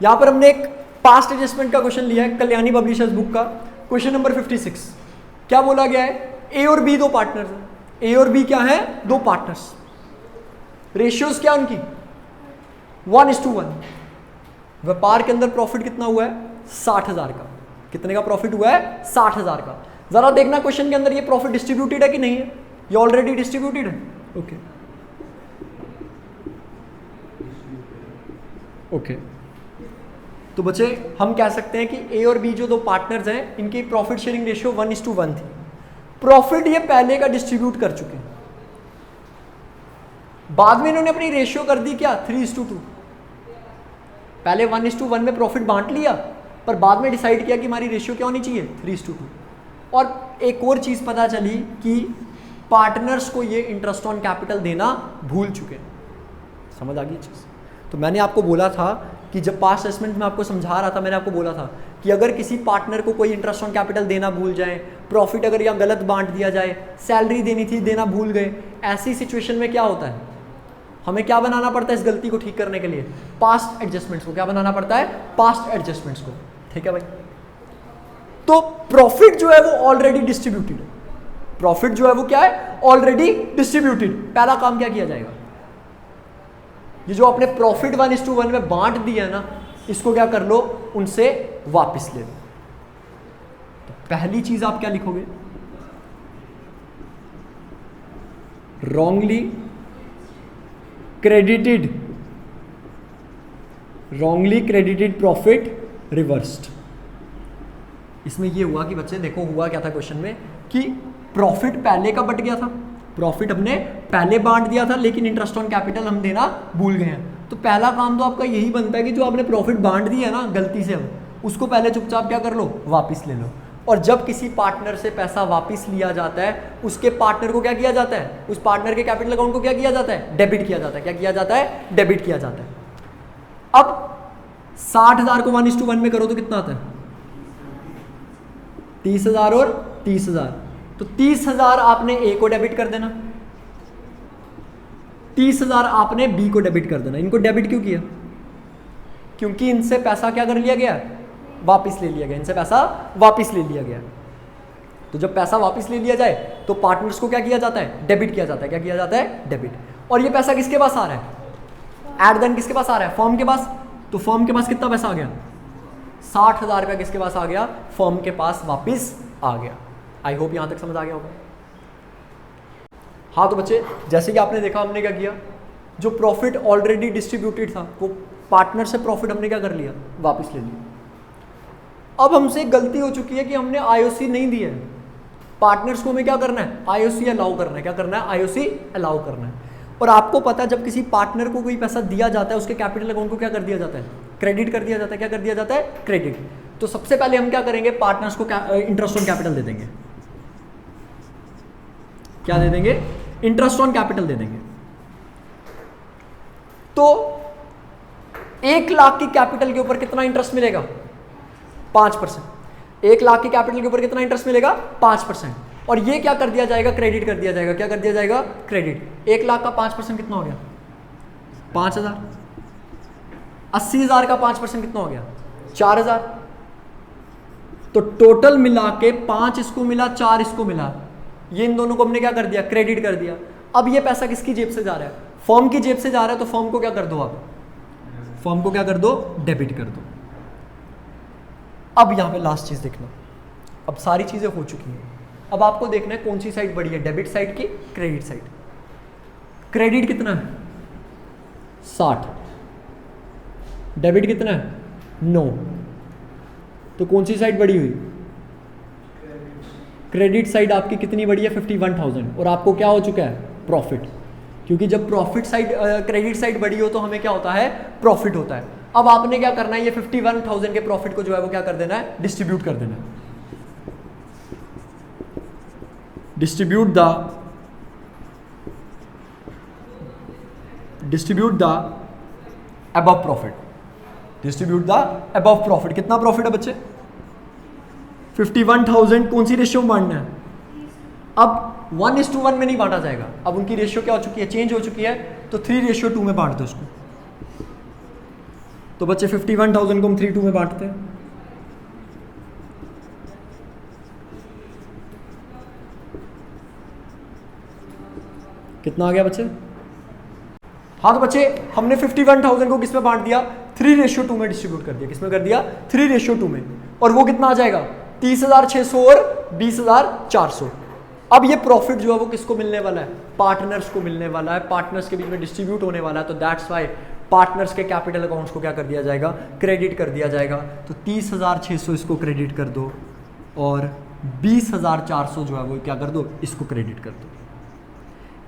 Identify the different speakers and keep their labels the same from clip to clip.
Speaker 1: यहां पर हमने एक पास्ट एडजस्टमेंट का क्वेश्चन लिया है कल्याणी पब्लिशर्स बुक का, क्वेश्चन नंबर 56। क्या बोला गया है? ए और बी दो पार्टनर्स हैं, ए और बी क्या है? दो पार्टनर्स। रेशियोज क्या उनकी? 1:1। व्यापार के अंदर प्रॉफिट कितना हुआ है? 60,000 का। कितने का प्रॉफिट हुआ है? 60,000 का। जरा देखना क्वेश्चन के अंदर ये प्रॉफिट डिस्ट्रीब्यूटेड है कि नहीं है? ये ऑलरेडी डिस्ट्रीब्यूटेड है। ओके तो बच्चे हम कह सकते हैं कि ए और बी जो दो पार्टनर्स हैं इनकी प्रॉफिट शेयरिंग रेशियो 1:1 थी। प्रॉफिट ये पहले का डिस्ट्रीब्यूट कर चुके हैं, बाद में इन्होंने अपनी रेशियो कर दी क्या? 3:2। पहले 1:1 में प्रॉफिट बांट लिया, पर बाद में डिसाइड किया कि हमारी रेशियो क्या होनी चाहिए? 3:2। और एक और चीज पता चली कि पार्टनर्स को ये इंटरेस्ट ऑन कैपिटल देना भूल चुके हैं। समझ आ गई चीज? तो मैंने आपको बोला था कि जब पास्ट असेसमेंट में आपको समझा रहा था, मैंने आपको बोला था कि अगर किसी पार्टनर को कोई इंटरेस्ट ऑन कैपिटल देना भूल जाए, प्रॉफिट अगर यहाँ गलत बांट दिया जाए, सैलरी देनी थी देना भूल गए, ऐसी सिचुएशन में क्या होता है? हमें क्या बनाना पड़ता है इस गलती को ठीक करने के लिए? पास्ट एडजस्टमेंट्स को। क्या बनाना पड़ता है? पास्ट एडजस्टमेंट्स को। ठीक है भाई? तो प्रॉफिट जो है वो ऑलरेडी डिस्ट्रीब्यूटेड है। प्रॉफिट जो है वो क्या है? Already distributed. पहला काम क्या किया जाएगा? ये जो आपने प्रॉफिट 1:1 में बांट दिया है ना, इसको क्या कर लो? उनसे वापस ले लो। तो पहली चीज आप क्या लिखोगे? Wrongly credited profit reversed. इसमें ये हुआ कि बच्चे देखो हुआ क्या था क्वेश्चन में कि प्रॉफिट पहले का बट गया था, प्रॉफिट हमने पहले बांट दिया था, लेकिन इंटरेस्ट ऑन कैपिटल हम देना भूल गए हैं। तो पहला काम तो आपका यही बनता है कि जो आपने प्रॉफिट बांट दिया है ना गलती से, उसको पहले चुपचाप क्या कर लो? वापस ले लो। और जब किसी पार्टनर से पैसा वापस लिया जाता है, उसके पार्टनर को क्या किया जाता है? उस पार्टनर के कैपिटल अकाउंट को क्या किया जाता है? डेबिट किया जाता है। क्या किया जाता है? डेबिट किया जाता है। अब 60,000 को 1:1 में करो तो कितना आता है? 30,000 और 30,000। तो 30,000 आपने ए को डेबिट कर देना, 30,000 आपने बी को डेबिट कर देना। इनको डेबिट क्यों किया? क्योंकि इनसे पैसा क्या कर लिया गया? वापस ले लिया गया। इनसे पैसा वापस ले लिया गया। तो जब पैसा वापस ले लिया जाए तो पार्टनर्स को क्या किया जाता है? डेबिट किया जाता है। क्या किया जाता है? डेबिट। और ये पैसा किसके पास आ रहा है? एट देन किसके पास आ रहा है? फर्म के पास। तो फर्म के पास कितना पैसा आ गया? 60,000 का किसके पास आ गया? फर्म के पास वापिस आ गया। आई होप यहां तक समझ आ गया होगा। हाँ तो बच्चे जैसे कि आपने देखा हमने क्या किया, जो प्रॉफिट ऑलरेडी डिस्ट्रीब्यूटेड था वो पार्टनर से प्रॉफिट हमने क्या कर लिया? वापस ले लिया। अब हमसे गलती हो चुकी है कि हमने आईओसी नहीं दिया है। पार्टनर्स को हमें क्या करना है? आईओसी अलाउ करना है। क्या करना है? आईओसी अलाउ करना है। और आपको पता है जब किसी पार्टनर को कोई पैसा दिया जाता है, उसके कैपिटल अकाउंट को क्या कर दिया जाता है? क्रेडिट कर दिया जाता है। क्या कर दिया जाता है? क्रेडिट। तो सबसे पहले हम क्या करेंगे? पार्टनर्स को इंटरेस्ट ऑन कैपिटल दे देंगे। क्या दे देंगे? इंटरेस्ट ऑन कैपिटल दे देंगे। तो 1 लाख की कैपिटल के ऊपर कितना इंटरेस्ट मिलेगा? 5%। 1 लाख की कैपिटल के ऊपर कितना इंटरेस्ट मिलेगा? 5%। और ये क्या कर दिया जाएगा? क्रेडिट कर दिया जाएगा। क्या कर दिया जाएगा? क्रेडिट। 1 लाख का 5% कितना हो गया? 5,000। 80,000 का 5% कितना हो गया? 4,000। तो टोटल मिला के 5 इसको मिला, 4 इसको मिला। ये इन दोनों को हमने क्या कर दिया? क्रेडिट कर दिया। अब ये पैसा किसकी जेब से जा रहा है? फर्म की जेब से जा रहा है। तो फर्म को क्या कर दो? आप फर्म को क्या कर दो? डेबिट कर दो। अब यहां पे लास्ट चीज देखना, अब सारी चीजें हो चुकी हैं। अब आपको देखना है कौन सी साइड बड़ी है, डेबिट साइड की क्रेडिट साइड। क्रेडिट कितना है? 60। डेबिट कितना है? 9। तो कौन सी साइड बड़ी हुई? क्रेडिट साइड आपकी कितनी बड़ी है? 51,000। और आपको क्या हो चुका है? प्रॉफिट। क्योंकि जब प्रॉफिट साइड क्रेडिट साइड बड़ी हो तो हमें क्या होता है? प्रॉफिट होता है। अब आपने क्या करना है? ये 51,000 के प्रॉफिट को जो है वो क्या कर देना है? डिस्ट्रीब्यूट कर देना है। Distribute the above profit. Distribute the above profit. कितना प्रॉफिट है बच्चे? 51,000। कौन सी रेशियो में बांटना है? अब 1:1 में नहीं बांटा जाएगा। अब उनकी रेशियो क्या हो चुकी है? चेंज हो चुकी है। तो 3:2 में बांट दो उसको। तो बच्चे 51,000 को हम 3/2 में बांटते हैं। कितना आ गया बच्चे? हाँ तो बच्चे हमने 51,000 को किस में बांट दिया? 3:2 में डिस्ट्रीब्यूट कर दिया। किसमें कर दिया? 3:2 में। और वो कितना आ जाएगा? 30,600 और 20,400। अब ये प्रॉफिट जो है वो किसको मिलने वाला है? पार्टनर्स को मिलने वाला है, पार्टनर्स के बीच में डिस्ट्रीब्यूट होने वाला है। तो दैट्स वाई पार्टनर्स के कैपिटल अकाउंट्स को क्या कर दिया जाएगा? क्रेडिट कर दिया जाएगा। तो 30,600 इसको क्रेडिट कर दो और 20,400 जो है वो क्या कर दो? इसको क्रेडिट कर दो।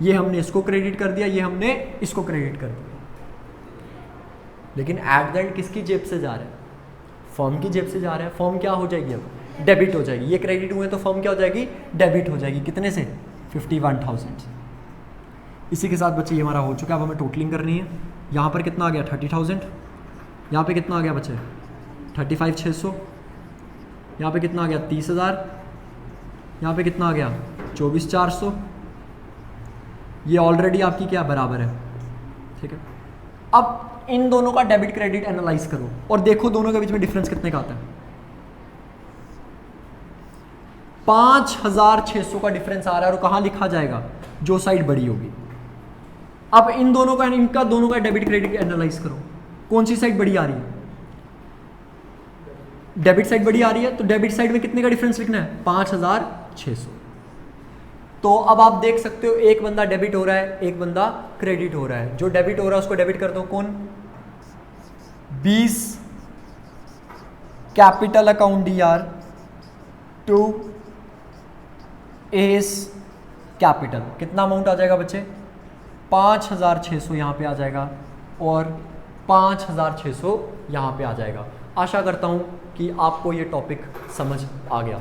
Speaker 1: ये हमने इसको क्रेडिट कर दिया, ये हमने इसको क्रेडिट कर दिया। लेकिन एट द एंड किसकी जेब से जा रहा है? फर्म की जेब से जा रहा है। फर्म क्या हो जाएगी? अब डेबिट हो जाएगी। ये क्रेडिट हुए तो फर्म क्या हो जाएगी? डेबिट हो जाएगी। कितने से? 51,000 से। इसी के साथ बच्चे ये हमारा हो चुका है। अब हमें टोटलिंग करनी है। यहाँ पर कितना आ गया? 30,000। यहाँ पे कितना आ गया बच्चे? 35,600। यहाँ पे कितना आ गया? 30,000। यहाँ पे कितना आ गया? 24,400। ये ऑलरेडी आपकी क्या बराबर है, ठीक है। अब इन दोनों का डेबिट क्रेडिट एनालाइज करो और देखो दोनों के बीच में डिफरेंस कितने का आता है। 5,600 का डिफरेंस आ रहा है। और कहाँ लिखा जाएगा? जो साइड बड़ी होगी। अब इन दोनों का, इनका दोनों का डेबिट क्रेडिट एनालाइज करो। कौन सी साइड बड़ी आ रही है? डेबिट साइड बड़ी आ रही है। तो डेबिट साइड में कितने का डिफरेंस लिखना है? 5,600। तो अब आप देख सकते हो एक बंदा डेबिट हो रहा है, एक बंदा क्रेडिट हो रहा है। जो डेबिट हो रहा है उसको डेबिट कर दो। कौन? 20 capital account DR to S capital. कितना अमाउंट आ जाएगा बच्चे? 5,600 यहाँ पे आ जाएगा और 5,600 यहाँ पे आ जाएगा। आशा करता हूँ कि आपको ये टॉपिक समझ आ गया।